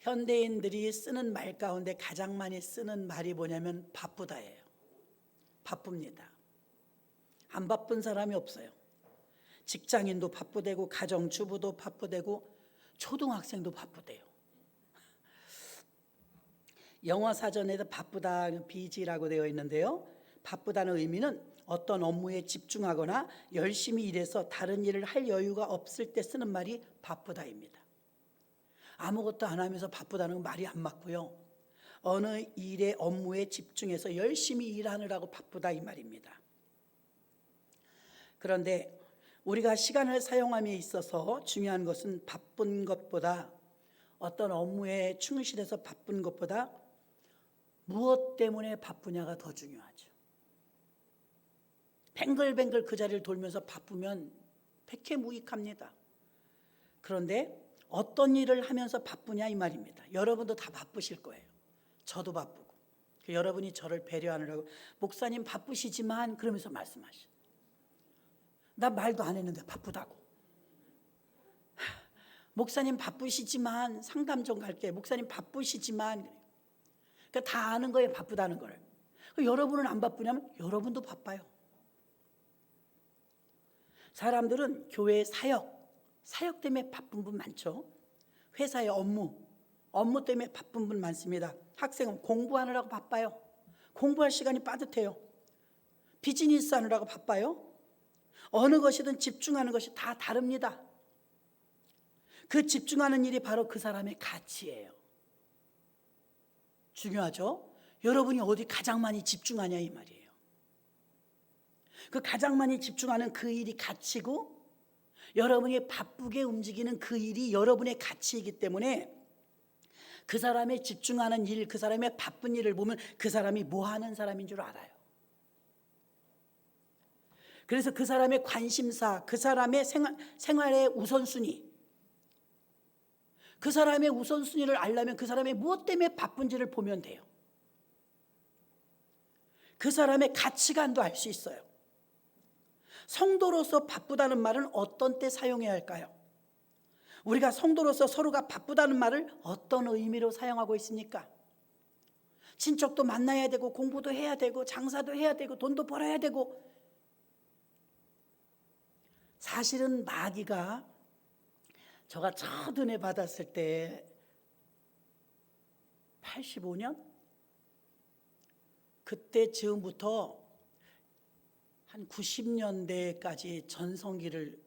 현대인들이 쓰는 말 가운데 가장 많이 쓰는 말이 뭐냐면 바쁘다예요. 바쁩니다. 안 바쁜 사람이 없어요. 직장인도 바쁘대고 가정주부도 바쁘대고 초등학생도 바쁘대요. 영어 사전에도 바쁘다 비지라고 되어 있는데요. 바쁘다는 의미는 어떤 업무에 집중하거나 열심히 일해서 다른 일을 할 여유가 없을 때 쓰는 말이 바쁘다입니다. 아무것도 안 하면서 바쁘다는 건 말이 안 맞고요. 어느 일의 업무에 집중해서 열심히 일하느라고 바쁘다 이 말입니다. 그런데 우리가 시간을 사용함에 있어서 중요한 것은 바쁜 것보다 어떤 업무에 충실해서 바쁜 것보다 무엇 때문에 바쁘냐가 더 중요하죠. 뱅글뱅글 그 자리를 돌면서 바쁘면 백해무익합니다. 그런데 어떤 일을 하면서 바쁘냐 이 말입니다. 여러분도 다 바쁘실 거예요. 저도 바쁘고 여러분이 저를 배려하느라고 목사님 바쁘시지만 그러면서 말씀하시죠. 나 말도 안 했는데 바쁘다고. 목사님 바쁘시지만 상담 좀 갈게. 목사님 바쁘시지만 그러니까 다 아는 거예요. 바쁘다는 걸. 여러분은 안 바쁘냐면 여러분도 바빠요. 사람들은 교회 사역 때문에 바쁜 분 많죠. 회사의 업무 때문에 바쁜 분 많습니다. 학생은 공부하느라고 바빠요. 공부할 시간이 빠듯해요. 비즈니스 하느라고 바빠요. 어느 것이든 집중하는 것이 다 다릅니다. 그 집중하는 일이 바로 그 사람의 가치예요. 중요하죠? 여러분이 어디 가장 많이 집중하냐 이 말이에요. 그 가장 많이 집중하는 그 일이 가치고 여러분이 바쁘게 움직이는 그 일이 여러분의 가치이기 때문에 그 사람의 집중하는 일, 그 사람의 바쁜 일을 보면 그 사람이 뭐 하는 사람인 줄 알아요. 그래서 그 사람의 관심사, 그 사람의 생활의 우선순위, 그 사람의 우선순위를 알려면 그 사람이 무엇 때문에 바쁜지를 보면 돼요. 그 사람의 가치관도 알 수 있어요. 성도로서 바쁘다는 말은 어떤 때 사용해야 할까요? 우리가 성도로서 서로가 바쁘다는 말을 어떤 의미로 사용하고 있습니까? 친척도 만나야 되고 공부도 해야 되고 장사도 해야 되고 돈도 벌어야 되고. 사실은 마귀가 저가 첫 은혜 받았을 때 85년? 그때 즈음부터 한 90년대까지 전성기를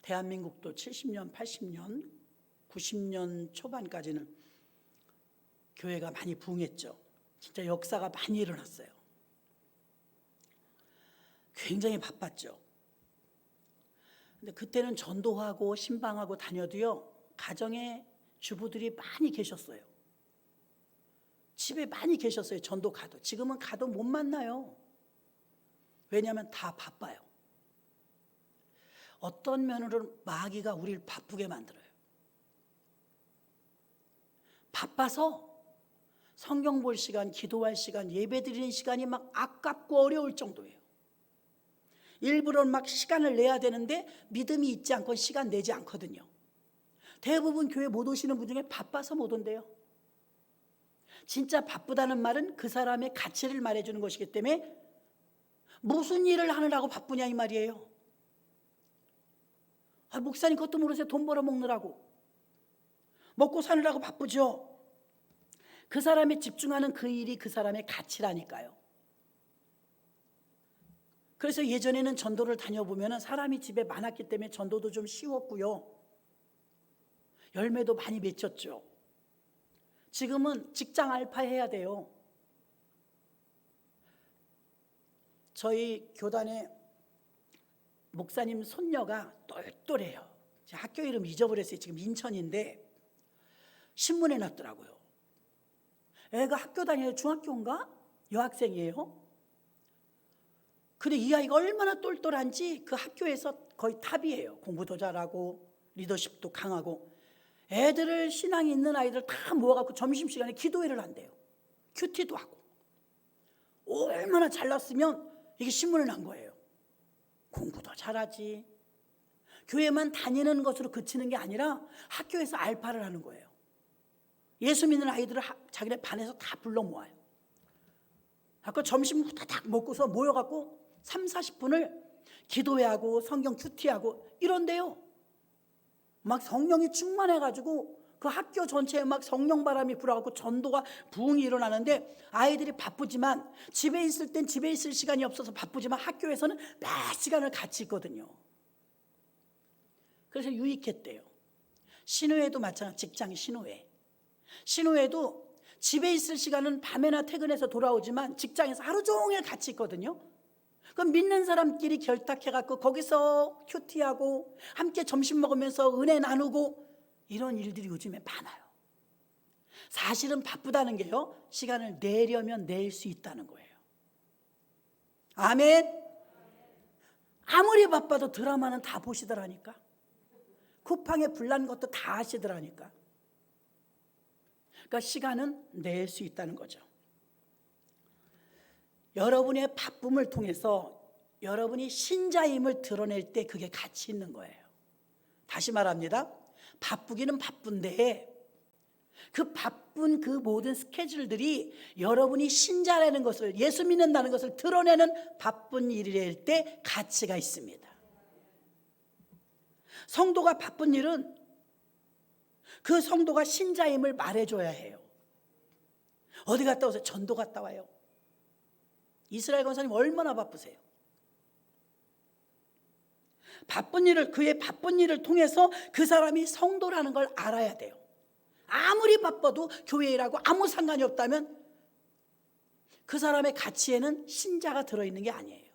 대한민국도 70년, 80년, 90년 초반까지는 교회가 많이 부흥했죠. 진짜 역사가 많이 일어났어요. 굉장히 바빴죠. 근데 그때는 전도하고 신방하고 다녀도요, 가정에 주부들이 많이 계셨어요. 집에 많이 계셨어요. 전도 가도. 지금은 가도 못 만나요. 왜냐하면 다 바빠요. 어떤 면으로는 마귀가 우리를 바쁘게 만들어요. 바빠서 성경 볼 시간, 기도할 시간, 예배 드리는 시간이 막 아깝고 어려울 정도예요. 일부러는 막 시간을 내야 되는데 믿음이 있지 않고 시간 내지 않거든요. 대부분 교회 못 오시는 분 중에 바빠서 못 온대요. 진짜 바쁘다는 말은 그 사람의 가치를 말해주는 것이기 때문에 무슨 일을 하느라고 바쁘냐 이 말이에요. 목사님 그것도 모르세요. 돈 벌어먹느라고. 먹고 사느라고 바쁘죠. 그 사람이 집중하는 그 일이 그 사람의 가치라니까요. 그래서 예전에는 전도를 다녀보면 사람이 집에 많았기 때문에 전도도 좀 쉬웠고요. 열매도 많이 맺혔죠. 지금은 직장 알파 해야 돼요. 저희 교단에 목사님 손녀가 똘똘해요. 학교 이름 잊어버렸어요. 지금 인천인데 신문에 났더라고요. 애가 학교 다녀요. 중학교인가? 여학생이에요. 근데 이 아이가 얼마나 똘똘한지 그 학교에서 거의 탑이에요. 공부도 잘하고 리더십도 강하고. 애들을 신앙이 있는 아이들 다 모아갖고 점심시간에 기도회를 한대요. 큐티도 하고. 얼마나 잘났으면 이게 신문에 난 거예요. 공부도 잘하지. 교회만 다니는 것으로 그치는 게 아니라 학교에서 알파를 하는 거예요. 예수 믿는 아이들을 자기네 반에서 다 불러 모아요. 아까 점심 후다닥 먹고서 모여갖고 3, 40분을 기도회하고 성경 큐티하고 이런데요. 막 성령이 충만해가지고 그 학교 전체에 막 성령 바람이 불어갖고 전도가 부흥이 일어나는데, 아이들이 바쁘지만 집에 있을 땐 집에 있을 시간이 없어서 바쁘지만 학교에서는 몇 시간을 같이 있거든요. 그래서 유익했대요. 신우회도 마찬가지. 직장 신우회도 집에 있을 시간은 밤에나 퇴근해서 돌아오지만 직장에서 하루 종일 같이 있거든요. 그럼 믿는 사람끼리 결탁해갖고 거기서 큐티하고 함께 점심 먹으면서 은혜 나누고 이런 일들이 요즘에 많아요. 사실은 바쁘다는 게요, 시간을 내려면 낼 수 있다는 거예요. 아멘. 아무리 바빠도 드라마는 다 보시더라니까. 쿠팡에 불난 것도 다 하시더라니까. 그러니까 시간은 낼 수 있다는 거죠. 여러분의 바쁨을 통해서 여러분이 신자임을 드러낼 때 그게 가치 있는 거예요. 다시 말합니다. 바쁘기는 바쁜데 그 바쁜 그 모든 스케줄들이 여러분이 신자라는 것을, 예수 믿는다는 것을 드러내는 바쁜 일일 때 가치가 있습니다. 성도가 바쁜 일은 그 성도가 신자임을 말해줘야 해요. 어디 갔다 오세요? 전도 갔다 와요. 이스라엘 권사님 얼마나 바쁘세요? 그의 바쁜 일을 통해서 그 사람이 성도라는 걸 알아야 돼요. 아무리 바빠도 교회 일하고 아무 상관이 없다면 그 사람의 가치에는 신자가 들어있는 게 아니에요.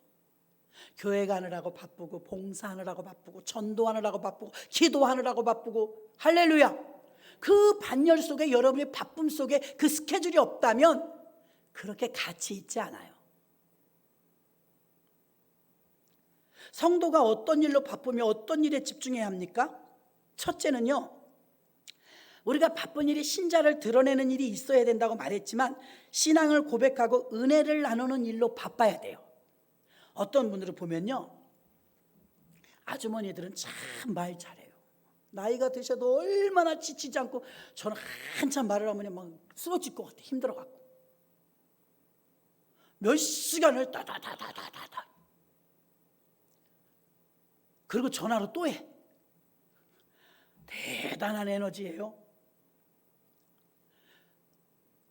교회 가느라고 바쁘고, 봉사하느라고 바쁘고, 전도하느라고 바쁘고, 기도하느라고 바쁘고, 할렐루야. 그 반열 속에, 여러분의 바쁨 속에 그 스케줄이 없다면 그렇게 가치 있지 않아요. 성도가 어떤 일로 바쁘며 어떤 일에 집중해야 합니까? 첫째는요, 우리가 바쁜 일이 신자를 드러내는 일이 있어야 된다고 말했지만 신앙을 고백하고 은혜를 나누는 일로 바빠야 돼요. 어떤 분들을 보면요, 아주머니들은 참 말 잘해요. 나이가 드셔도 얼마나 지치지 않고, 저는 한참 말을 하면 막 쓰러질 것 같아. 힘들어갖고 몇 시간을 따다다다다다, 그리고 전화로 또 해. 대단한 에너지예요.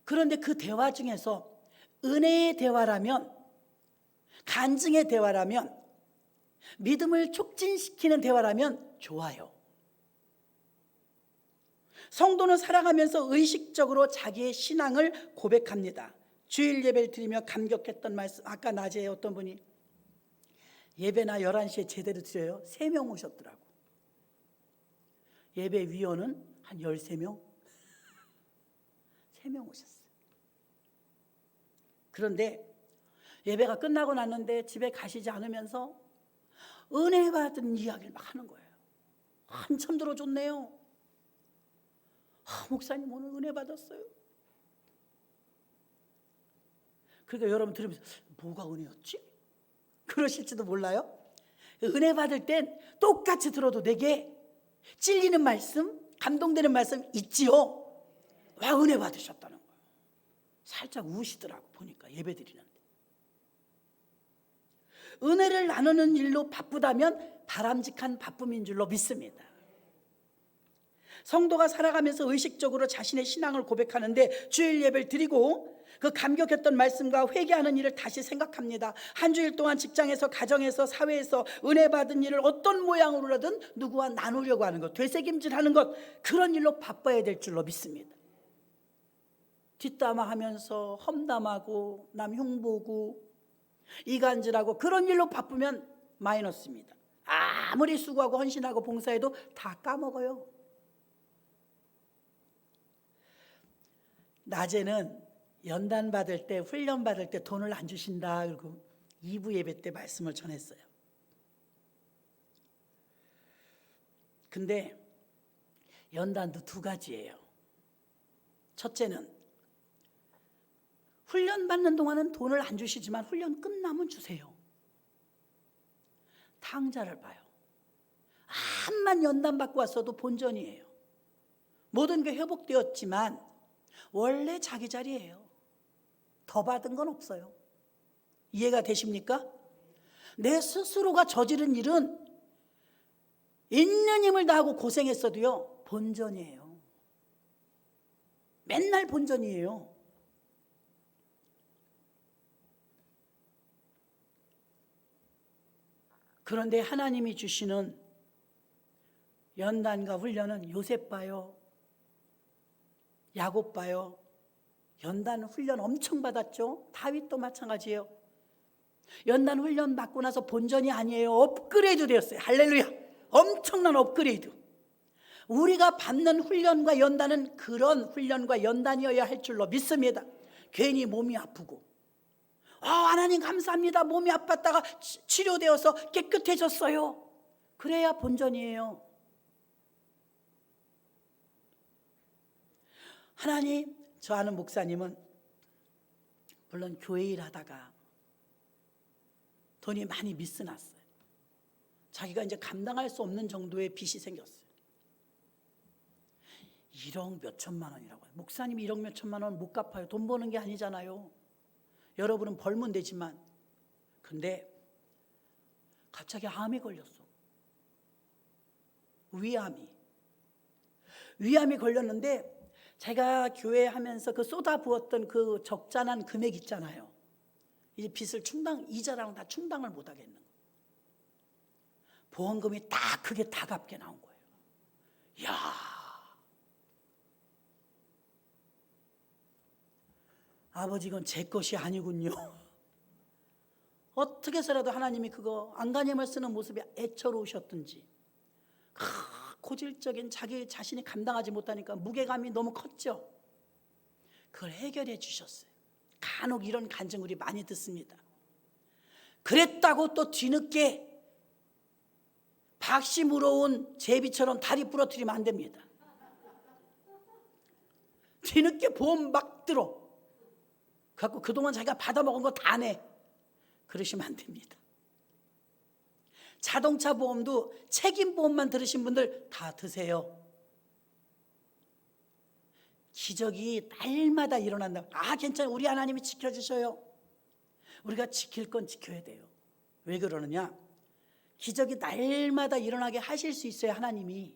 그런데 그 대화 중에서 은혜의 대화라면, 간증의 대화라면, 믿음을 촉진시키는 대화라면 좋아요. 성도는 살아가면서 의식적으로 자기의 신앙을 고백합니다. 주일 예배를 드리며 감격했던 말씀, 아까 낮에 어떤 분이 예배나 11시에 제대로 드려요. 3명 오셨더라고. 예배 위원은 한 13명? 3명 오셨어요. 그런데 예배가 끝나고 났는데 집에 가시지 않으면서 은혜 받은 이야기를 막 하는 거예요. 한참 들어줬네요. 목사님 오늘 은혜 받았어요. 그러니까 여러분 들으면서 뭐가 은혜였지? 그러실지도 몰라요. 은혜 받을 땐 똑같이 들어도 내게 찔리는 말씀, 감동되는 말씀 있지요. 와, 은혜 받으셨다는 거예요. 살짝 우시더라고 보니까, 예배 드리는데. 은혜를 나누는 일로 바쁘다면 바람직한 바쁨인 줄로 믿습니다. 성도가 살아가면서 의식적으로 자신의 신앙을 고백하는데 주일 예배를 드리고 그 감격했던 말씀과 회개하는 일을 다시 생각합니다. 한 주일 동안 직장에서, 가정에서, 사회에서 은혜 받은 일을 어떤 모양으로든 누구와 나누려고 하는 것, 되새김질하는 것, 그런 일로 바빠야 될 줄로 믿습니다. 뒷담화하면서 험담하고 남 흉보고 이간질하고 그런 일로 바쁘면 마이너스입니다. 아무리 수고하고 헌신하고 봉사해도 다 까먹어요. 낮에는 연단 받을 때, 훈련 받을 때 돈을 안 주신다, 그리고 2부 예배 때 말씀을 전했어요. 근데 연단도 2가지예요. 첫째는 훈련 받는 동안은 돈을 안 주시지만 훈련 끝나면 주세요. 탕자를 봐요. 암만 연단 받고 왔어도 본전이에요. 모든 게 회복되었지만 원래 자기 자리예요. 더 받은 건 없어요. 이해가 되십니까? 내 스스로가 저지른 일은 있는 힘을 다하고 고생했어도요, 본전이에요. 맨날 본전이에요. 그런데 하나님이 주시는 연단과 훈련은 요셉 봐요, 야곱 봐요. 연단 훈련 엄청 받았죠. 다윗도 마찬가지예요. 연단 훈련 받고 나서 본전이 아니에요. 업그레이드 되었어요. 할렐루야. 엄청난 업그레이드. 우리가 받는 훈련과 연단은 그런 훈련과 연단이어야 할 줄로 믿습니다. 괜히 몸이 아프고, 하나님 감사합니다, 몸이 아팠다가 치료되어서 깨끗해졌어요, 그래야 본전이에요. 하나님, 저 아는 목사님은 물론 교회 일하다가 돈이 많이 미스났어요. 자기가 이제 감당할 수 없는 정도의 빚이 생겼어요. 1억 몇 천만 원이라고 해요. 목사님이 1억 몇 천만 원 못 갚아요. 돈 버는 게 아니잖아요. 여러분은 벌면 되지만. 근데 갑자기 암이 걸렸어. 위암이 걸렸는데, 제가 교회 하면서 그 쏟아부었던 그 적잖은 금액 있잖아요. 이제 빚을 이자랑 다 충당을 못 하겠는 거예요. 보험금이 다 그게 다 갚게 나온 거예요. 이야, 아버지 이건 제 것이 아니군요. 어떻게 해서라도 하나님이 그거 안간힘을 쓰는 모습이 애처로우셨든지, 고질적인 자기 자신이 감당하지 못하니까 무게감이 너무 컸죠. 그걸 해결해 주셨어요. 간혹 이런 간증 우리 많이 듣습니다. 그랬다고 또 뒤늦게 박씨 물어온 제비처럼 다리 부러뜨리면 안 됩니다. 뒤늦게 보험 막 들어 갖고 그동안 자기가 받아먹은 거 다 내, 그러시면 안 됩니다. 자동차 보험도 책임보험만 들으신 분들 다 드세요. 기적이 날마다 일어난다. 괜찮아요, 우리 하나님이 지켜주셔요. 우리가 지킬 건 지켜야 돼요. 왜 그러느냐, 기적이 날마다 일어나게 하실 수 있어요. 하나님이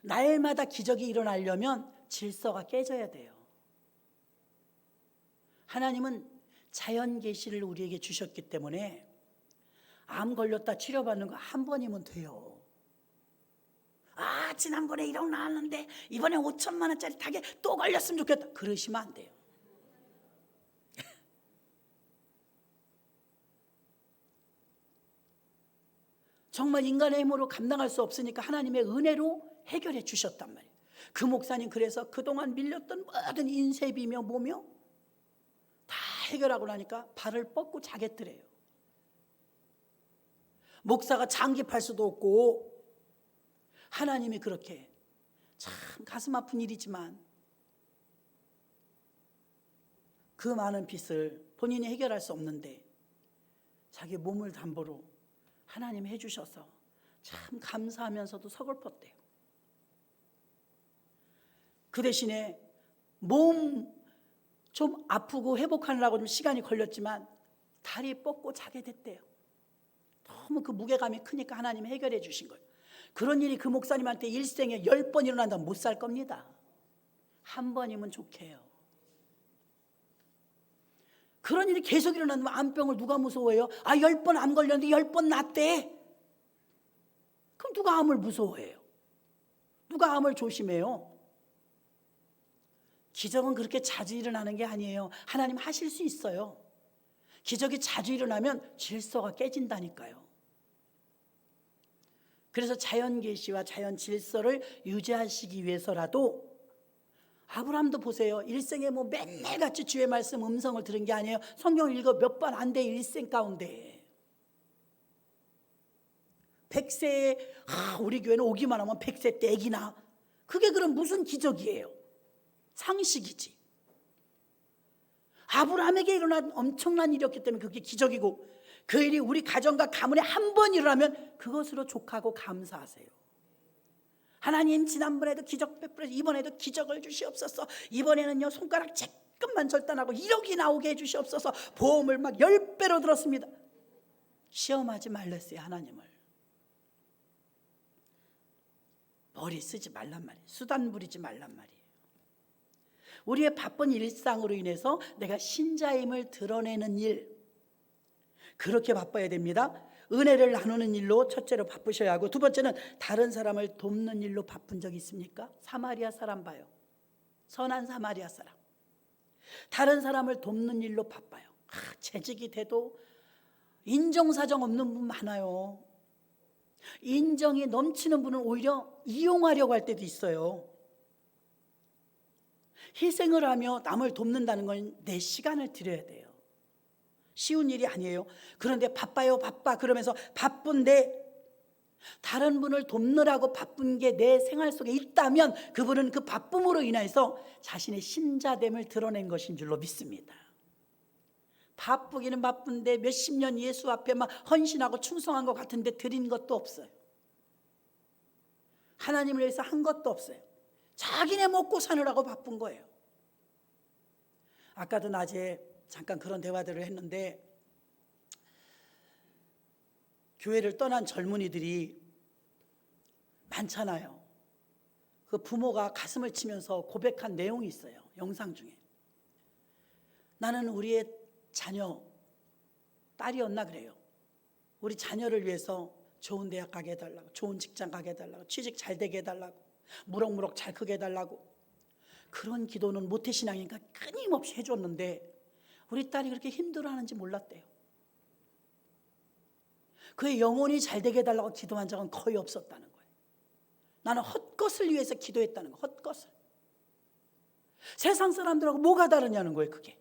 날마다 기적이 일어나려면 질서가 깨져야 돼요. 하나님은 자연 계시를 우리에게 주셨기 때문에 암 걸렸다 치료받는 거 한 번이면 돼요. 지난번에 1억 나왔는데 이번에 5천만 원짜리 타게 또 걸렸으면 좋겠다, 그러시면 안 돼요. 정말 인간의 힘으로 감당할 수 없으니까 하나님의 은혜로 해결해 주셨단 말이에요. 그 목사님 그래서 그동안 밀렸던 모든 인쇄비며 뭐며 다 해결하고 나니까 발을 뻗고 자겠더래요. 목사가 장기 팔 수도 없고, 하나님이 그렇게, 참 가슴 아픈 일이지만 그 많은 빚을 본인이 해결할 수 없는데 자기 몸을 담보로 하나님이 해주셔서 참 감사하면서도 서글펐대요. 그 대신에 몸 좀 아프고 회복하느라고 좀 시간이 걸렸지만 다리 뻗고 자게 됐대요. 너무 그 무게감이 크니까 하나님이 해결해 주신 거예요. 그런 일이 그 목사님한테 일생에 10번 일어난다면 못 살 겁니다. 한 번이면 좋게요. 그런 일이 계속 일어나면 암병을 누가 무서워해요? 10번 암 걸렸는데 10번 낫대. 그럼 누가 암을 무서워해요? 누가 암을 조심해요? 기적은 그렇게 자주 일어나는 게 아니에요. 하나님 하실 수 있어요. 기적이 자주 일어나면 질서가 깨진다니까요. 그래서 자연 계시와 자연 질서를 유지하시기 위해서라도, 아브라함도 보세요. 일생에 뭐 맨날 같이 주의 말씀 음성을 들은 게 아니에요. 성경을 읽어 몇 번 안 돼, 일생 가운데. 100세에 우리 교회는 오기만 하면 100세 때 애기나, 그게 그럼 무슨 기적이에요? 상식이지. 아브라함에게 일어난 엄청난 일이었기 때문에 그게 기적이고, 그 일이 우리 가정과 가문에 한 번 일어나면 그것으로 족하고 감사하세요. 하나님 지난번에도 기적 베풀어 이번에도 기적을 주시옵소서. 이번에는요 손가락 조금만 절단하고 1억이 나오게 해주시옵소서. 보험을 막 10배로 들었습니다. 시험하지 말랬어요. 하나님을. 머리 쓰지 말란 말이에요. 수단 부리지 말란 말이에요. 우리의 바쁜 일상으로 인해서 내가 신자임을 드러내는 일, 그렇게 바빠야 됩니다. 은혜를 나누는 일로 첫째로 바쁘셔야 하고, 두 번째는 다른 사람을 돕는 일로 바쁜 적 있습니까? 사마리아 사람 봐요. 선한 사마리아 사람. 다른 사람을 돕는 일로 바빠요. 재직이 돼도 인정사정 없는 분 많아요. 인정이 넘치는 분은 오히려 이용하려고 할 때도 있어요. 희생을 하며 남을 돕는다는 건 내 시간을 들여야 돼요. 쉬운 일이 아니에요. 그런데 바빠요 바빠 그러면서 바쁜데 다른 분을 돕느라고 바쁜 게 내 생활 속에 있다면 그분은 그 바쁨으로 인해서 자신의 신자됨을 드러낸 것인 줄로 믿습니다. 바쁘기는 바쁜데 몇십 년 예수 앞에 막 헌신하고 충성한 것 같은데 드린 것도 없어요. 하나님을 위해서 한 것도 없어요. 자기네 먹고 사느라고 바쁜 거예요. 아까도 낮에 잠깐 그런 대화들을 했는데, 교회를 떠난 젊은이들이 많잖아요. 그 부모가 가슴을 치면서 고백한 내용이 있어요. 영상 중에. 나는 우리의 자녀, 딸이었나 그래요. 우리 자녀를 위해서 좋은 대학 가게 해달라고, 좋은 직장 가게 해달라고, 취직 잘 되게 해달라고, 무럭무럭 잘 크게 해달라고. 그런 기도는 모태신앙이니까 끊임없이 해줬는데 우리 딸이 그렇게 힘들어하는지 몰랐대요. 그의 영혼이 잘 되게 해달라고 기도한 적은 거의 없었다는 거예요. 나는 헛것을 위해서 기도했다는 거예요. 헛것을. 세상 사람들하고 뭐가 다르냐는 거예요. 그게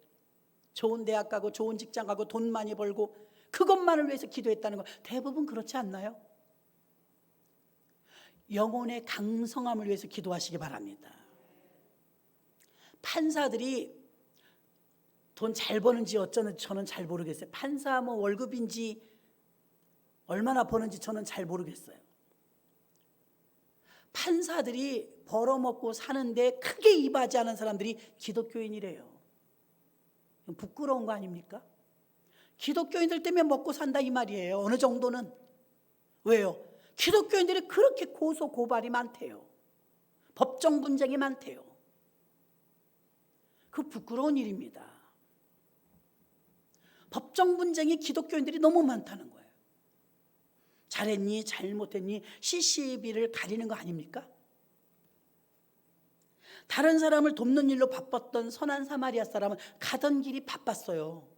좋은 대학 가고 좋은 직장 가고 돈 많이 벌고 그것만을 위해서 기도했다는 거. 대부분 그렇지 않나요? 영혼의 강성함을 위해서 기도하시기 바랍니다. 판사들이 돈 잘 버는지 어쩌는지 저는 잘 모르겠어요. 판사 뭐 월급인지 얼마나 버는지 저는 잘 모르겠어요. 판사들이 벌어먹고 사는데 크게 입하지 않은 사람들이 기독교인이래요. 부끄러운 거 아닙니까? 기독교인들 때문에 먹고 산다 이 말이에요. 어느 정도는. 왜요? 기독교인들이 그렇게 고소 고발이 많대요. 법정 분쟁이 많대요. 그 부끄러운 일입니다. 법정 분쟁이 기독교인들이 너무 많다는 거예요. 잘했니 잘못했니 시시비를 가리는 거 아닙니까? 다른 사람을 돕는 일로 바빴던 선한 사마리아 사람은 가던 길이 바빴어요.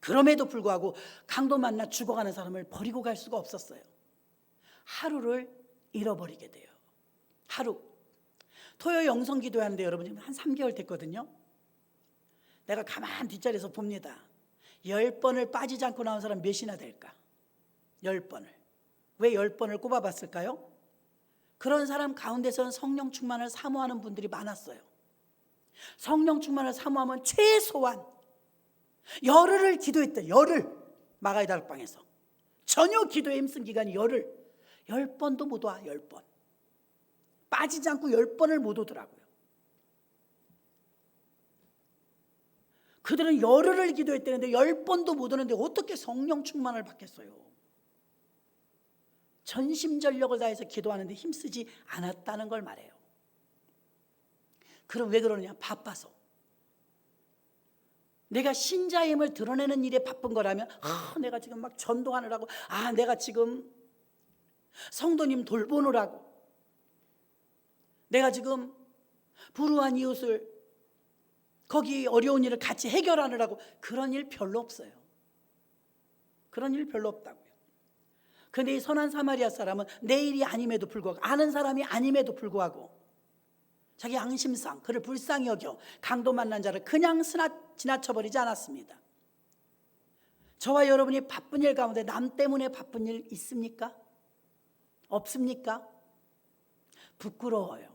그럼에도 불구하고 강도 만나 죽어가는 사람을 버리고 갈 수가 없었어요. 하루를 잃어버리게 돼요. 하루. 토요 영성 기도하는데 여러분 지금 한 3개월 됐거든요. 내가 가만 뒷자리에서 봅니다. 10번을 빠지지 않고 나온 사람 몇이나 될까? 10번을. 왜 10번을 꼽아봤을까요? 그런 사람 가운데서는 성령 충만을 사모하는 분들이 많았어요. 성령 충만을 사모하면 최소한 열흘을 기도했대. 열흘. 마가의 다락방에서 전혀 기도에 힘쓴 기간이 열흘. 10번도 못 와. 10번. 빠지지 않고 10번을 못 오더라고요. 그들은 열흘을 기도했다는데 10번도 못 오는데 어떻게 성령 충만을 받겠어요? 전심전력을 다해서 기도하는데 힘쓰지 않았다는 걸 말해요. 그럼 왜 그러느냐? 바빠서. 내가 신자임을 드러내는 일에 바쁜 거라면 내가 지금 막 전도하느라고, 내가 지금 성도님 돌보느라고, 내가 지금 불우한 이웃을 거기 어려운 일을 같이 해결하느라고, 그런 일 별로 없어요. 그런 일 별로 없다고요. 그런데 이 선한 사마리아 사람은 내 일이 아님에도 불구하고, 아는 사람이 아님에도 불구하고 자기 양심상 그를 불쌍히 여겨 강도 만난 자를 그냥 지나쳐버리지 않았습니다. 저와 여러분이 바쁜 일 가운데 남 때문에 바쁜 일 있습니까? 없습니까? 부끄러워요.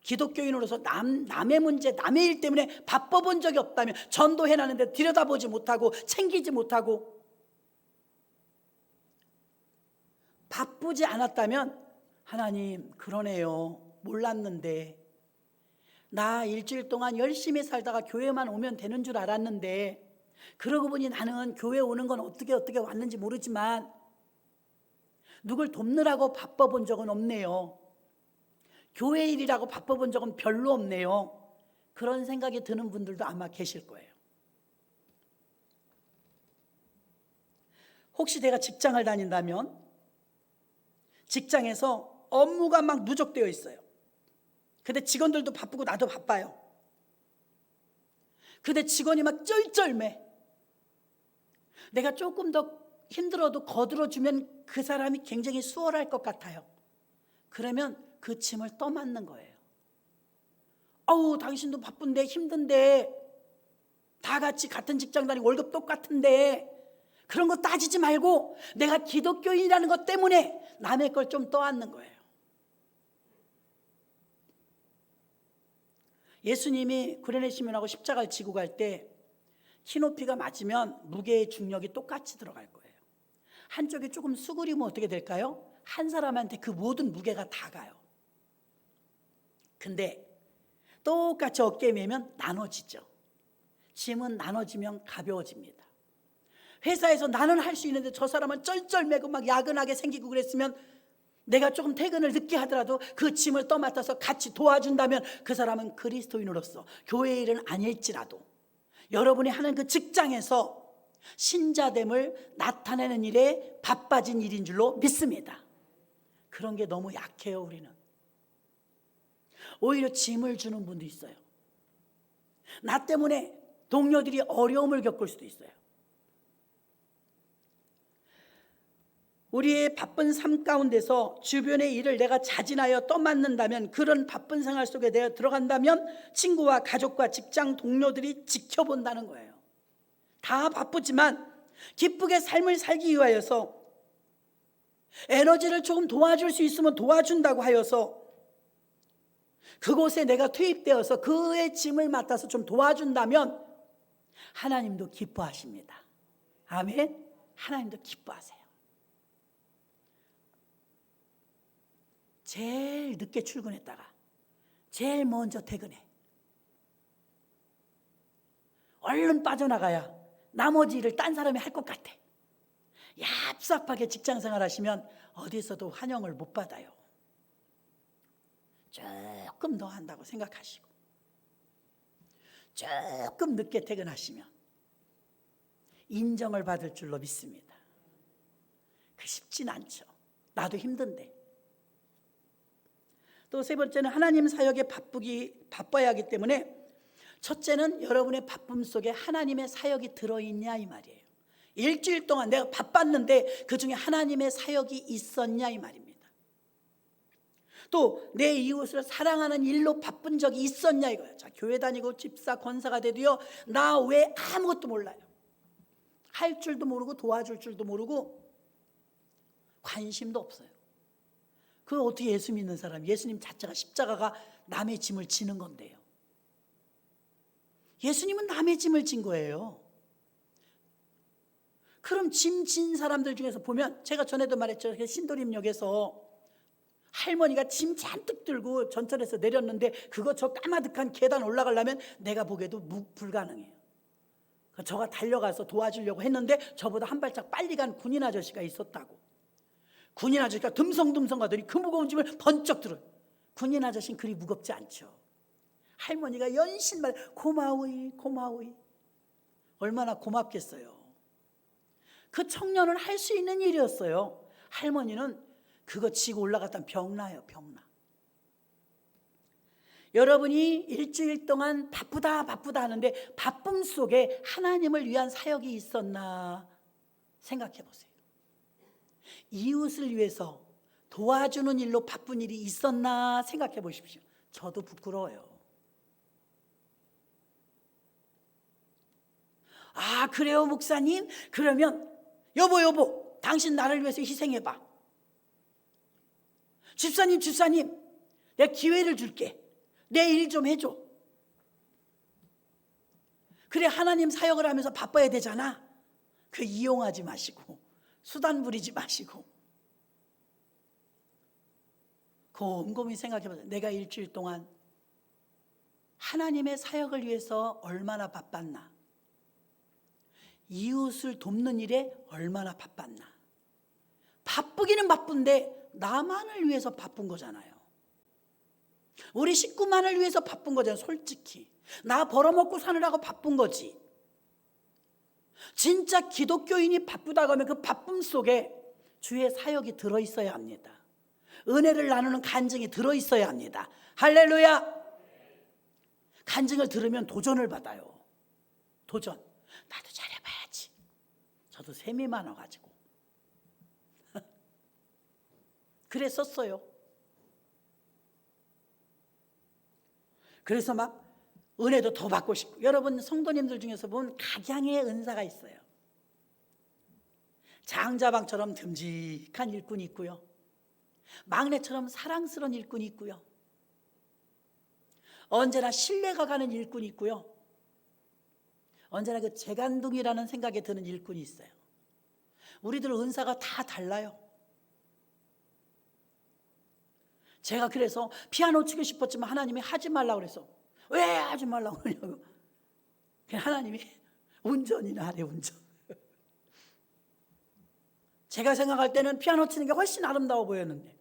기독교인으로서 남의 문제, 남의 일 때문에 바빠본 적이 없다면, 전도해놨는데 들여다보지 못하고 챙기지 못하고 바쁘지 않았다면 하나님, 그러네요. 몰랐는데. 나 일주일 동안 열심히 살다가 교회만 오면 되는 줄 알았는데, 그러고 보니 나는 교회 오는 건 어떻게 왔는지 모르지만 누굴 돕느라고 바빠본 적은 없네요. 교회 일이라고 바빠본 적은 별로 없네요. 그런 생각이 드는 분들도 아마 계실 거예요. 혹시 내가 직장을 다닌다면 직장에서 업무가 막 누적되어 있어요. 근데 직원들도 바쁘고 나도 바빠요. 근데 직원이 막 쩔쩔매. 내가 조금 더 힘들어도 거들어주면 그 사람이 굉장히 수월할 것 같아요. 그러면 그 짐을 떠맡는 거예요. 아우, 당신도 바쁜데 힘든데, 다 같이 같은 직장 다니고 월급 똑같은데, 그런 거 따지지 말고 내가 기독교인이라는 것 때문에 남의 걸 좀 떠안는 거예요. 예수님이 구레네 시몬하고 십자가를 지고 갈 때 키높이가 맞으면 무게의 중력이 똑같이 들어갈 거예요. 한쪽이 조금 수그리면 어떻게 될까요? 한 사람한테 그 모든 무게가 다 가요. 근데 똑같이 어깨에 매면 나눠지죠. 짐은 나눠지면 가벼워집니다. 회사에서 나는 할 수 있는데 저 사람은 쩔쩔매고 막 야근하게 생기고 그랬으면 내가 조금 퇴근을 늦게 하더라도 그 짐을 떠맡아서 같이 도와준다면 그 사람은 그리스도인으로서 교회 일은 아닐지라도 여러분이 하는 그 직장에서 신자됨을 나타내는 일에 바빠진 일인 줄로 믿습니다. 그런 게 너무 약해요. 우리는 오히려 짐을 주는 분도 있어요. 나 때문에 동료들이 어려움을 겪을 수도 있어요. 우리의 바쁜 삶 가운데서 주변의 일을 내가 자진하여 떠맡는다면, 그런 바쁜 생활 속에 내가 들어간다면 친구와 가족과 직장 동료들이 지켜본다는 거예요. 다 바쁘지만 기쁘게 삶을 살기 위하여서 에너지를 조금 도와줄 수 있으면 도와준다고 하여서 그곳에 내가 투입되어서 그의 짐을 맡아서 좀 도와준다면 하나님도 기뻐하십니다. 아멘. 하나님도 기뻐하세요. 제일 늦게 출근했다가 제일 먼저 퇴근해. 얼른 빠져나가야 나머지 일을 딴 사람이 할 것 같아. 얍삽하게 직장생활 하시면 어디서도 환영을 못 받아요. 조금 더 한다고 생각하시고 조금 늦게 퇴근하시면 인정을 받을 줄로 믿습니다. 그 쉽진 않죠. 나도 힘든데. 또 세 번째는 하나님 사역에 바빠야 하기 때문에, 첫째는 여러분의 바쁨 속에 하나님의 사역이 들어있냐 이 말이에요. 일주일 동안 내가 바빴는데 그 중에 하나님의 사역이 있었냐 이 말입니다. 또 내 이웃을 사랑하는 일로 바쁜 적이 있었냐 이거예요. 자, 교회 다니고 집사 권사가 돼도요, 나 왜 아무것도 몰라요. 할 줄도 모르고 도와줄 줄도 모르고 관심도 없어요. 그거 어떻게 예수 믿는 사람, 예수님 자체가 십자가가 남의 짐을 지는 건데요. 예수님은 남의 짐을 진 거예요. 그럼 짐 진 사람들 중에서 보면, 제가 전에도 말했죠. 신도림역에서 할머니가 짐 잔뜩 들고 전철에서 내렸는데 그거 저 까마득한 계단 올라가려면 내가 보기에도 불가능해요. 저가 달려가서 도와주려고 했는데 저보다 한 발짝 빨리 간 군인 아저씨가 있었다고. 군인 아저씨가 듬성듬성 가더니 그 무거운 짐을 번쩍 들어요. 군인 아저씨는 그리 무겁지 않죠. 할머니가 연신말 고마워이 고마워이. 얼마나 고맙겠어요. 그 청년은 할 수 있는 일이었어요. 할머니는 그거 지고 올라갔다면 병나요. 병나. 여러분이 일주일 동안 바쁘다 하는데 바쁨 속에 하나님을 위한 사역이 있었나 생각해 보세요. 이웃을 위해서 도와주는 일로 바쁜 일이 있었나 생각해 보십시오. 저도 부끄러워요. 아, 그래요 목사님? 그러면 여보 당신 나를 위해서 희생해봐. 집사님 내가 기회를 줄게. 내 일 좀 해줘. 그래, 하나님 사역을 하면서 바빠야 되잖아. 그 이용하지 마시고 수단 부리지 마시고 곰곰이 생각해보세요. 내가 일주일 동안 하나님의 사역을 위해서 얼마나 바빴나? 이웃을 돕는 일에 얼마나 바빴나? 바쁘기는 바쁜데 나만을 위해서 바쁜 거잖아요. 우리 식구만을 위해서 바쁜 거잖아요. 솔직히 나 벌어먹고 사느라고 바쁜 거지. 진짜 기독교인이 바쁘다고 하면 그 바쁨 속에 주의 사역이 들어있어야 합니다. 은혜를 나누는 간증이 들어있어야 합니다. 할렐루야. 간증을 들으면 도전을 받아요. 도전. 나도 잘해봐야지. 저도 셈이 많아가지고 그랬었어요. 그래서 막 은혜도 더 받고 싶고. 여러분 성도님들 중에서 보면 각양의 은사가 있어요. 장자방처럼 듬직한 일꾼이 있고요, 막내처럼 사랑스러운 일꾼이 있고요, 언제나 신뢰가 가는 일꾼이 있고요, 언제나 그 재간둥이라는 생각이 드는 일꾼이 있어요. 우리들 은사가 다 달라요. 제가 그래서 피아노 치고 싶었지만 하나님이 하지 말라고 그래서 왜 하지 말라고 그러냐고. 하나님이 운전이나 하래, 운전. 제가 생각할 때는 피아노 치는 게 훨씬 아름다워 보였는데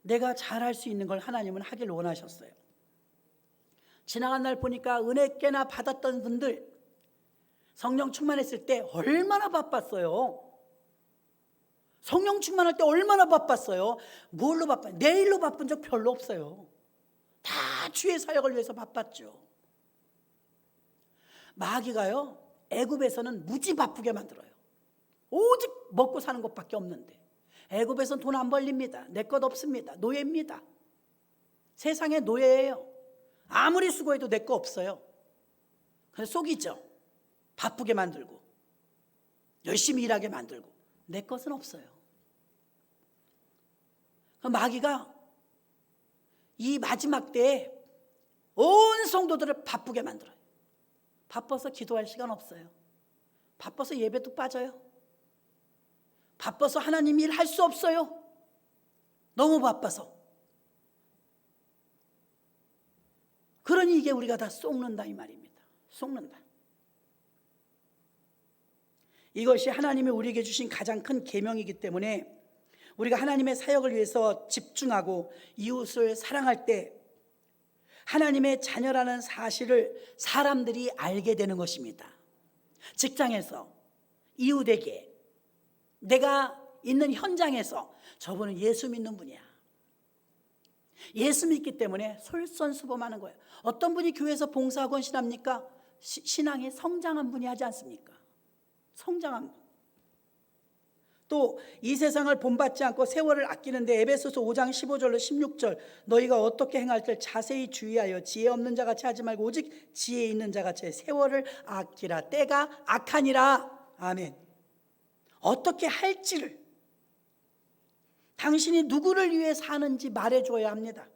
내가 잘할 수 있는 걸 하나님은 하길 원하셨어요. 지나간 날 보니까 은혜 꽤나 받았던 분들 성령 충만했을 때 얼마나 바빴어요. 성령 충만할 때 얼마나 바빴어요. 뭘로 바빠요? 내일로 바쁜 적 별로 없어요. 다 주의 사역을 위해서 바빴죠. 마귀가요, 애굽에서는 무지 바쁘게 만들어요. 오직 먹고 사는 것밖에 없는데. 애굽에서는 돈 안 벌립니다. 내 것 없습니다. 노예입니다. 세상의 노예예요. 아무리 수고해도 내 거 없어요. 그래서 속이죠. 바쁘게 만들고 열심히 일하게 만들고 내 것은 없어요. 마귀가 이 마지막 때에 온 성도들을 바쁘게 만들어요. 바빠서 기도할 시간 없어요. 바빠서 예배도 빠져요. 바빠서 하나님 일 할 수 없어요. 너무 바빠서. 그러니 이게 우리가 다 속는다 이 말입니다. 속는다. 이것이 하나님이 우리에게 주신 가장 큰 계명이기 때문에 우리가 하나님의 사역을 위해서 집중하고 이웃을 사랑할 때 하나님의 자녀라는 사실을 사람들이 알게 되는 것입니다. 직장에서, 이웃에게, 내가 있는 현장에서 저분은 예수 믿는 분이야. 예수 믿기 때문에 솔선수범하는 거예요. 어떤 분이 교회에서 봉사학원 신합니까? 신앙이 성장한 분이 하지 않습니까? 성장한 분. 또 이 세상을 본받지 않고 세월을 아끼는데 에베소서 5장 15절로 16절 너희가 어떻게 행할 때 자세히 주의하여 지혜 없는 자같이 하지 말고 오직 지혜 있는 자같이 세월을 아끼라. 때가 악하니라. 아멘. 어떻게 할지를, 당신이 누구를 위해 사는지 말해줘야 합니다.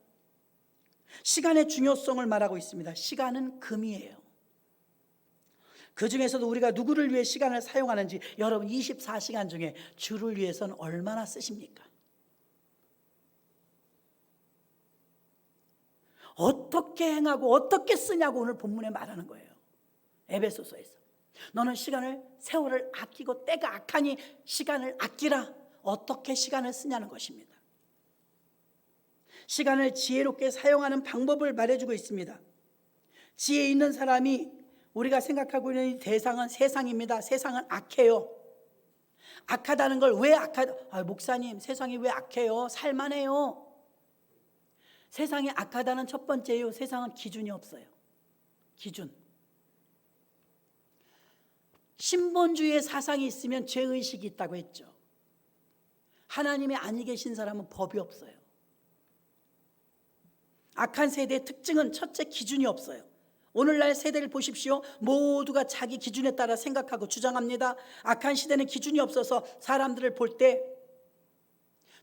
시간의 중요성을 말하고 있습니다. 시간은 금이에요. 그 중에서도 우리가 누구를 위해 시간을 사용하는지, 여러분 24시간 중에 주를 위해서는 얼마나 쓰십니까? 어떻게 행하고 어떻게 쓰냐고 오늘 본문에 말하는 거예요. 에베소서에서 너는 세월을 아끼고 때가 악하니 시간을 아끼라. 어떻게 시간을 쓰냐는 것입니다. 시간을 지혜롭게 사용하는 방법을 말해주고 있습니다. 지혜 있는 사람이, 우리가 생각하고 있는 이 대상은 세상입니다. 세상은 악해요. 악하다는 걸 왜 목사님 세상이 왜 악해요? 살만해요. 세상이 악하다는 첫 번째요, 세상은 기준이 없어요. 기준. 신본주의의 사상이 있으면 죄의식이 있다고 했죠. 하나님이 아니 계신 사람은 법이 없어요. 악한 세대의 특징은 첫째, 기준이 없어요. 오늘날 세대를 보십시오. 모두가 자기 기준에 따라 생각하고 주장합니다. 악한 시대는 기준이 없어서 사람들을 볼 때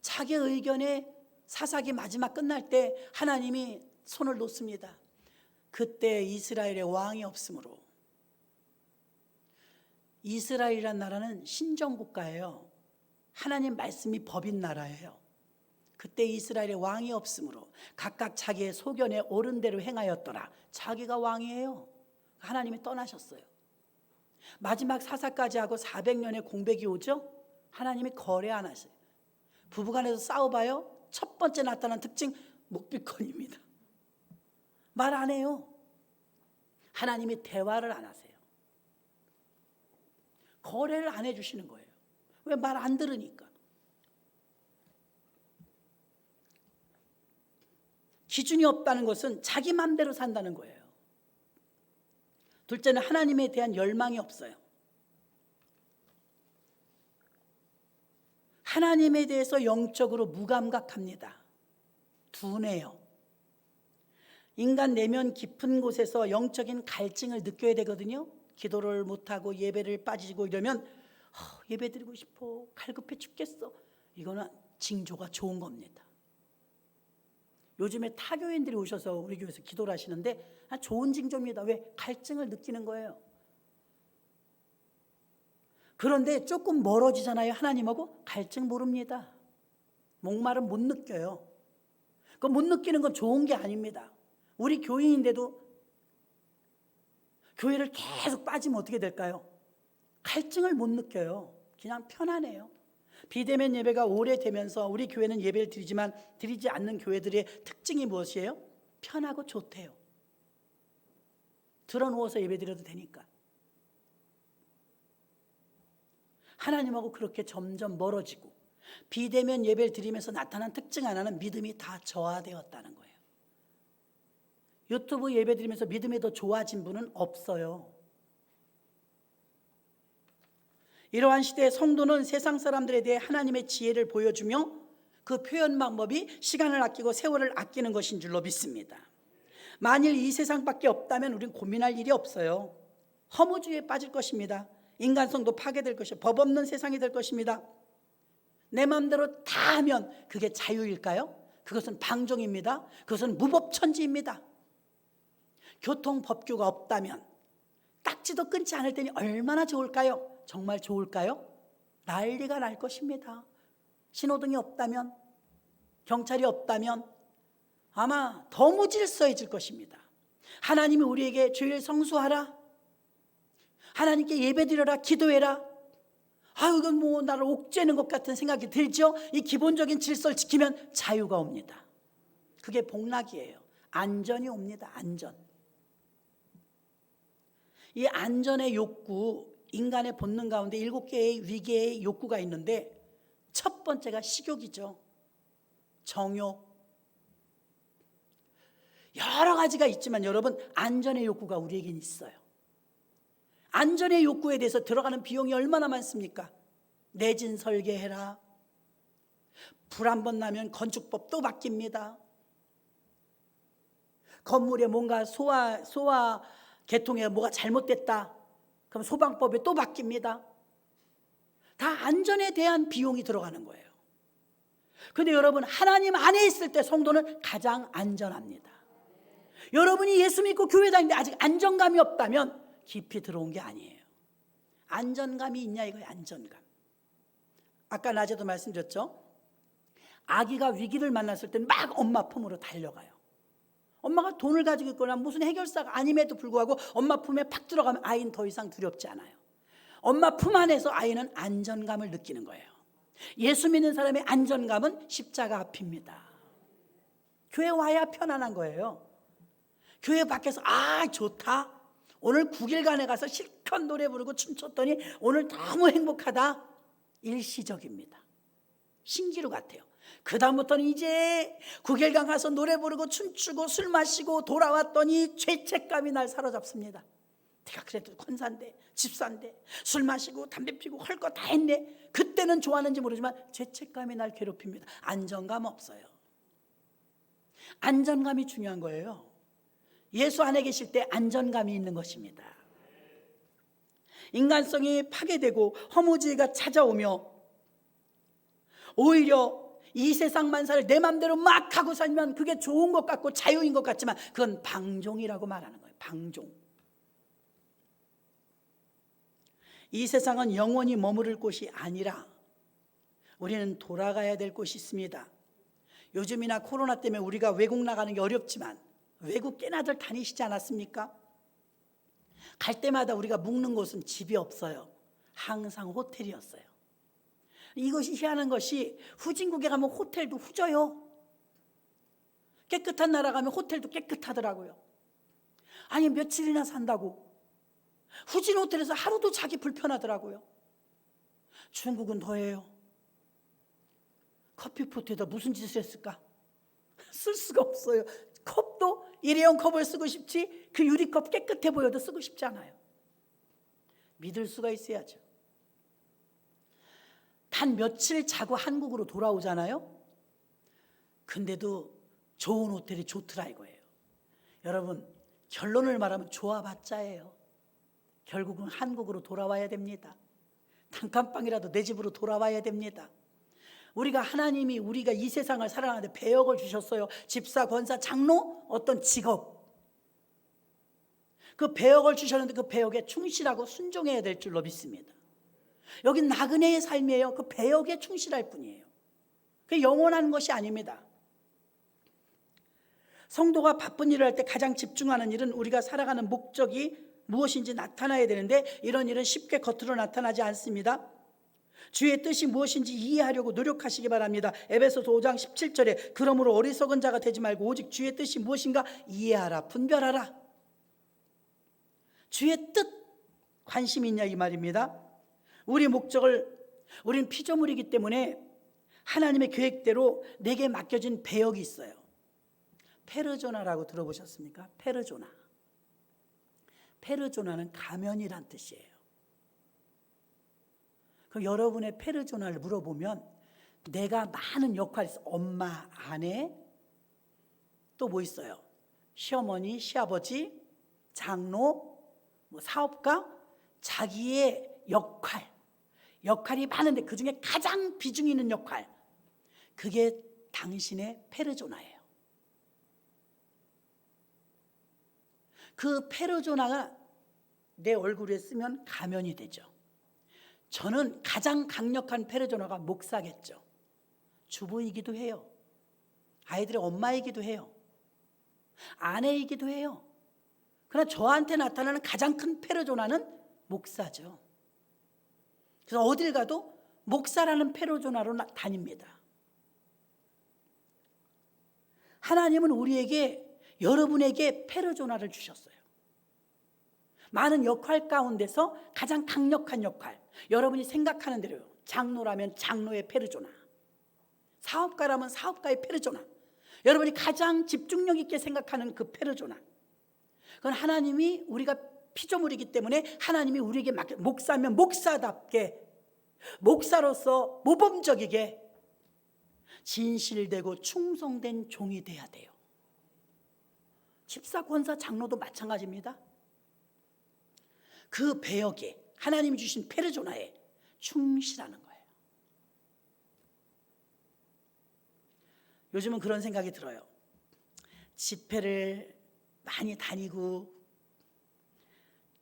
자기 의견에 사사기 마지막 끝날 때 하나님이 손을 놓습니다. 그때 이스라엘의 왕이 없으므로. 이스라엘이란 나라는 신정국가예요. 하나님 말씀이 법인 나라예요. 그때 이스라엘에 왕이 없으므로 각각 자기의 소견에 옳은 대로 행하였더라. 자기가 왕이에요. 하나님이 떠나셨어요. 마지막 사사까지 하고 400년의 공백이 오죠. 하나님이 거래 안 하세요. 부부간에서 싸워봐요. 첫 번째 나타난 특징, 묵비권입니다. 말 안 해요. 하나님이 대화를 안 하세요. 거래를 안 해주시는 거예요. 왜? 말 안 들으니까. 기준이 없다는 것은 자기 맘대로 산다는 거예요. 둘째는 하나님에 대한 열망이 없어요. 하나님에 대해서 영적으로 무감각합니다. 둔해요. 인간 내면 깊은 곳에서 영적인 갈증을 느껴야 되거든요. 기도를 못하고 예배를 빠지고 이러면 예배 드리고 싶어, 갈급해 죽겠어. 이거는 징조가 좋은 겁니다. 요즘에 타교인들이 오셔서 우리 교회에서 기도를 하시는데 좋은 징조입니다. 왜? 갈증을 느끼는 거예요. 그런데 조금 멀어지잖아요. 하나님하고 갈증 모릅니다. 목마름 못 느껴요. 그 못 느끼는 건 좋은 게 아닙니다. 우리 교인인데도 교회를 계속 빠지면 어떻게 될까요? 갈증을 못 느껴요. 그냥 편안해요. 비대면 예배가 오래되면서 우리 교회는 예배를 드리지만 드리지 않는 교회들의 특징이 무엇이에요? 편하고 좋대요. 들어누워서 예배 드려도 되니까. 하나님하고 그렇게 점점 멀어지고 비대면 예배를 드리면서 나타난 특징 하나는 믿음이 다 저하되었다는 거예요. 유튜브 예배 드리면서 믿음이 더 좋아진 분은 없어요. 이러한 시대의 성도는 세상 사람들에 대해 하나님의 지혜를 보여주며 그 표현 방법이 시간을 아끼고 세월을 아끼는 것인 줄로 믿습니다. 만일 이 세상밖에 없다면 우리는 고민할 일이 없어요. 허무주의에 빠질 것입니다. 인간성도 파괴될 것이고 법 없는 세상이 될 것입니다. 내 마음대로 다 하면 그게 자유일까요? 그것은 방종입니다. 그것은 무법천지입니다. 교통법규가 없다면 딱지도 끊지 않을 테니 얼마나 좋을까요? 정말 좋을까요? 난리가 날 것입니다. 신호등이 없다면, 경찰이 없다면 아마 더 무질서해질 것입니다. 하나님이 우리에게 주일 성수하라, 하나님께 예배드려라, 기도해라. 이건 뭐 나를 옥죄는 것 같은 생각이 들죠. 이 기본적인 질서를 지키면 자유가 옵니다. 그게 복락이에요. 안전이 옵니다. 안전. 이 안전의 욕구, 인간의 본능 가운데 7개의 위계의 욕구가 있는데 첫 번째가 식욕이죠. 정욕. 여러 가지가 있지만 여러분, 안전의 욕구가 우리에겐 있어요. 안전의 욕구에 대해서 들어가는 비용이 얼마나 많습니까? 내진 설계해라. 불 한 번 나면 건축법 또 바뀝니다. 건물에 뭔가 소화 계통에 뭐가 잘못됐다. 그럼 소방법이 또 바뀝니다. 다 안전에 대한 비용이 들어가는 거예요. 그런데 여러분, 하나님 안에 있을 때 성도는 가장 안전합니다. 여러분이 예수 믿고 교회 다니는데 아직 안정감이 없다면 깊이 들어온 게 아니에요. 안전감이 있냐 이거예요. 안전감. 아까 낮에도 말씀드렸죠. 아기가 위기를 만났을 때는 막 엄마 품으로 달려가요. 엄마가 돈을 가지고 있거나 무슨 해결사가 아님에도 불구하고 엄마 품에 팍 들어가면 아이는 더 이상 두렵지 않아요. 엄마 품 안에서 아이는 안전감을 느끼는 거예요. 예수 믿는 사람의 안전감은 십자가 앞입니다. 교회 와야 편안한 거예요. 교회 밖에서 좋다. 오늘 9일간에 가서 실컷 노래 부르고 춤췄더니 오늘 너무 행복하다. 일시적입니다. 신기루 같아요. 그 다음부터는 이제 9일간 가서 노래 부르고 춤추고 술 마시고 돌아왔더니 죄책감이 날 사로잡습니다. 내가 그래도 권사인데 집사인데 술 마시고 담배 피고 할 거 다 했네. 그때는 좋았는지 모르지만 죄책감이 날 괴롭힙니다. 안정감 없어요. 안정감이 중요한 거예요. 예수 안에 계실 때 안정감이 있는 것입니다. 인간성이 파괴되고 허무주의가 찾아오며 오히려 이 세상 만사를 내 맘대로 막 하고 살면 그게 좋은 것 같고 자유인 것 같지만 그건 방종이라고 말하는 거예요. 방종. 이 세상은 영원히 머무를 곳이 아니라 우리는 돌아가야 될 곳이 있습니다. 요즘이나 코로나 때문에 우리가 외국 나가는 게 어렵지만 외국 꽤나들 다니시지 않았습니까? 갈 때마다 우리가 묵는 곳은 집이 없어요. 항상 호텔이었어요. 이것이 희한한 것이 후진국에 가면 호텔도 후져요. 깨끗한 나라 가면 호텔도 깨끗하더라고요. 아니 며칠이나 산다고 후진 호텔에서 하루도 자기 불편하더라고요. 중국은 더해요. 커피포트에다 무슨 짓을 했을까? 쓸 수가 없어요. 컵도 일회용 컵을 쓰고 싶지 그 유리컵 깨끗해 보여도 쓰고 싶지 않아요. 믿을 수가 있어야죠. 단 며칠 자고 한국으로 돌아오잖아요. 근데도 좋은 호텔이 좋더라 이거예요. 여러분 결론을 말하면 좋아봤자예요. 결국은 한국으로 돌아와야 됩니다. 단칸방이라도 내 집으로 돌아와야 됩니다. 우리가 하나님이 우리가 이 세상을 살아가는데 배역을 주셨어요. 집사, 권사, 장로, 어떤 직업. 그 배역을 주셨는데 그 배역에 충실하고 순종해야 될 줄로 믿습니다. 여긴 나그네의 삶이에요. 그 배역에 충실할 뿐이에요. 그게 영원한 것이 아닙니다. 성도가 바쁜 일을 할 때 가장 집중하는 일은 우리가 살아가는 목적이 무엇인지 나타나야 되는데 이런 일은 쉽게 겉으로 나타나지 않습니다. 주의 뜻이 무엇인지 이해하려고 노력하시기 바랍니다. 에베소서 5장 17절에 그러므로 어리석은 자가 되지 말고 오직 주의 뜻이 무엇인가 이해하라, 분별하라. 주의 뜻 관심이 있냐 이 말입니다. 우리 목적을 우리는 피조물이기 때문에 하나님의 계획대로 내게 맡겨진 배역이 있어요. 페르조나라고 들어보셨습니까? 페르조나. 페르조나는 가면이란 뜻이에요. 그럼 여러분의 페르조나를 물어보면 내가 많은 역할이 있어. 엄마, 아내, 또 뭐 있어요? 시어머니, 시아버지, 장로, 뭐 사업가, 자기의 역할이 많은데 그중에 가장 비중 있는 역할, 그게 당신의 페르조나예요. 그 페르조나가 내 얼굴에 쓰면 가면이 되죠. 저는 가장 강력한 페르조나가 목사겠죠. 주부이기도 해요. 아이들의 엄마이기도 해요. 아내이기도 해요. 그러나 저한테 나타나는 가장 큰 페르조나는 목사죠. 그래서 어딜 가도 목사라는 페르조나로 다닙니다. 하나님은 우리에게 여러분에게 페르조나를 주셨어요. 많은 역할 가운데서 가장 강력한 역할, 여러분이 생각하는 대로요. 장로라면 장로의 페르조나, 사업가라면 사업가의 페르조나, 여러분이 가장 집중력 있게 생각하는 그 페르조나, 그건 하나님이, 우리가 피조물이기 때문에 하나님이 우리에게 목사면 목사답게, 목사로서 모범적이게 진실되고 충성된 종이 돼야 돼요. 집사, 권사, 장로도 마찬가지입니다. 그 배역에 하나님이 주신 페르조나에 충실하는 거예요. 요즘은 그런 생각이 들어요. 집회를 많이 다니고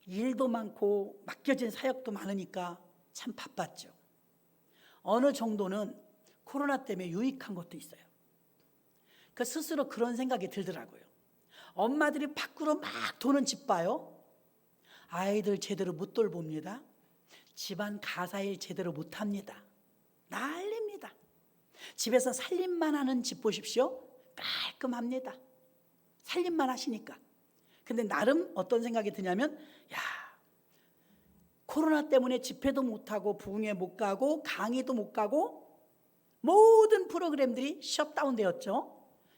일도 많고 맡겨진 사역도 많으니까 참 바빴죠. 어느 정도는 코로나 때문에 유익한 것도 있어요. 그 스스로 그런 생각이 들더라고요. 엄마들이 밖으로 막 도는 집 봐요. 아이들 제대로 못 돌봅니다. 집안 가사일 제대로 못합니다. 난립니다. 집에서 살림만 하는 집 보십시오. 깔끔합니다. 살림만 하시니까. 근데 나름 어떤 생각이 드냐면, 야, 코로나 때문에 집회도 못하고 부흥회 못 가고 강의도 못 가고 모든 프로그램들이 셧다운 되었죠.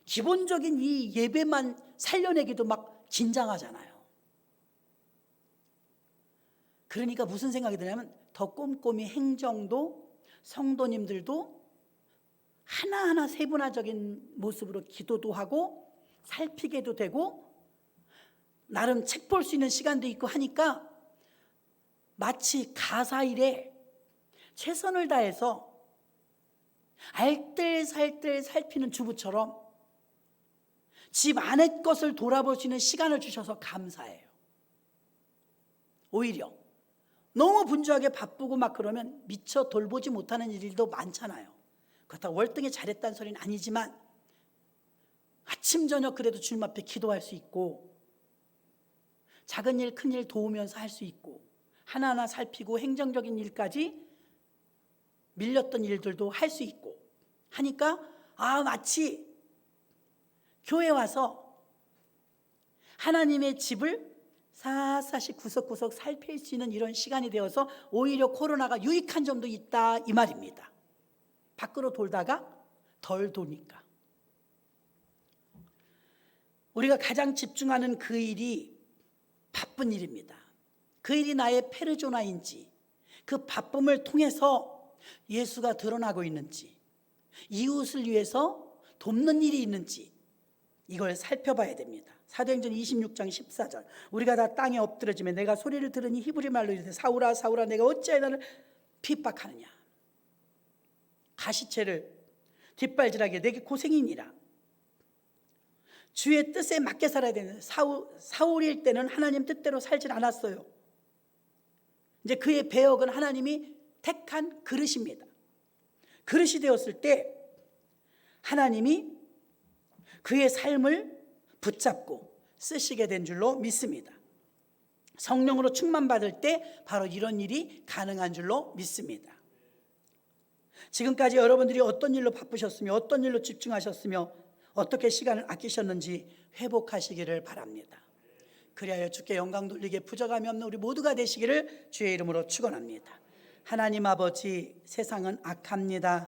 기본적인 이 예배만 살려내기도 막 긴장하잖아요. 그러니까 무슨 생각이 드냐면 더 꼼꼼히 행정도 성도님들도 하나하나 세분화적인 모습으로 기도도 하고 살피게도 되고 나름 책 볼 수 있는 시간도 있고 하니까 마치 가사일에 최선을 다해서 알뜰살뜰 살피는 주부처럼 집 안의 것을 돌아볼 수 있는 시간을 주셔서 감사해요. 오히려 너무 분주하게 바쁘고 막 그러면 미처 돌보지 못하는 일도 많잖아요. 그렇다고 월등히 잘했다는 소리는 아니지만 아침 저녁 그래도 주님 앞에 기도할 수 있고 작은 일 큰 일 도우면서 할 수 있고 하나하나 살피고 행정적인 일까지 밀렸던 일들도 할 수 있고 하니까 마치 교회 와서 하나님의 집을 샅샅이 구석구석 살필 수 있는 이런 시간이 되어서 오히려 코로나가 유익한 점도 있다 이 말입니다. 밖으로 돌다가 덜 도니까. 우리가 가장 집중하는 그 일이 바쁜 일입니다. 그 일이 나의 페르조나인지 그 바쁨을 통해서 예수가 드러나고 있는지 이웃을 위해서 돕는 일이 있는지 이걸 살펴봐야 됩니다. 사도행전 26장 14절 우리가 다 땅에 엎드러지며 내가 소리를 들으니 히브리 말로 이르되 사울아 사울아 내가 어찌하여 나를 핍박하느냐. 가시체를 뒷발질하게 내게 고생이니라. 주의 뜻에 맞게 살아야 되는 사울일 때는 하나님 뜻대로 살질 않았어요. 이제 그의 배역은 하나님이 택한 그릇입니다. 그릇이 되었을 때 하나님이 그의 삶을 붙잡고 쓰시게 된 줄로 믿습니다. 성령으로 충만받을 때 바로 이런 일이 가능한 줄로 믿습니다. 지금까지 여러분들이 어떤 일로 바쁘셨으며 어떤 일로 집중하셨으며 어떻게 시간을 아끼셨는지 회복하시기를 바랍니다. 그리하여 주께 영광 돌리게 부족함이 없는 우리 모두가 되시기를 주의 이름으로 축원합니다. 하나님 아버지, 세상은 악합니다.